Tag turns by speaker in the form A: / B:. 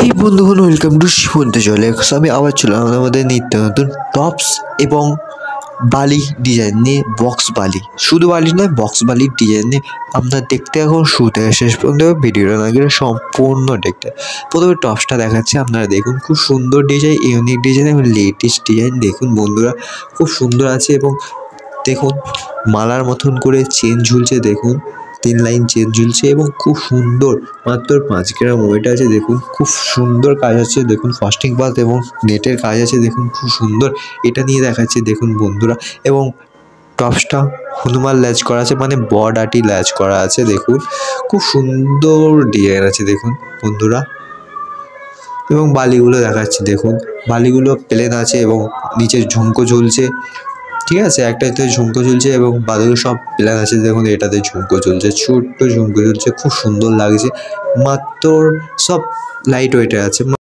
A: হেই বন্ধুগণ, welcome to শিবন্ত জলে। আমি আবার চলাম আমাদের নিত্য নতুন টপস এবং বালি ডিজাইন নিয়ে। বক্স বালি, শুধু বালি নয়, বক্স বালির ডিজাইন নিয়ে আপনার দেখতে এখন শুরু থেকে শেষ পর্যন্ত ভিডিওটা না গেলে সম্পূর্ণ দেখতে। প্রথমে টপসটা দেখাচ্ছি, আপনারা দেখুন। খুব সুন্দর ডিজাইন, ইউনিক ডিজাইন এবং লেটেস্ট ডিজাইন। দেখুন বন্ধুরা, খুব সুন্দর আছে। এবং দেখুন মালার মতন করে চেন ঝুলছে, দেখুন 3 লাইন চেন ঝুলছে এবং খুব সুন্দর। মাত্র 5 গ্রাম ওয়েট আছে। দেখুন খুব সুন্দর কাজ আছে। দেখুন ফাস্টিং বাল্ব এবং নেটের কাজ আছে। দেখুন খুব সুন্দর এটা নিয়ে দেখাচ্ছে, দেখুন বন্ধুরা। এবং টপসটা হনুমান ল্যাচ করা আছে, মানে বর্ডারটি ল্যাচ করা আছে। দেখুন খুব সুন্দর ডিজাইন আছে, দেখুন বন্ধুরা। এবং বালিগুলো দেখাচ্ছে, দেখুন বালিগুলো প্লেন আছে এবং নিচে ঝুমকো ঝুলছে। ঠিক আছে, একটাতে ঝুমকো ঝুলছে এবং বাদুড় সব প্ল্যান আছে। দেখুন এটাতে ঝুমকো ঝুলছে, ছোট্ট ঝুমকো ঝুলছে, খুব সুন্দর লাগছে। মাত্র সব লাইট ওয়েটে আছে।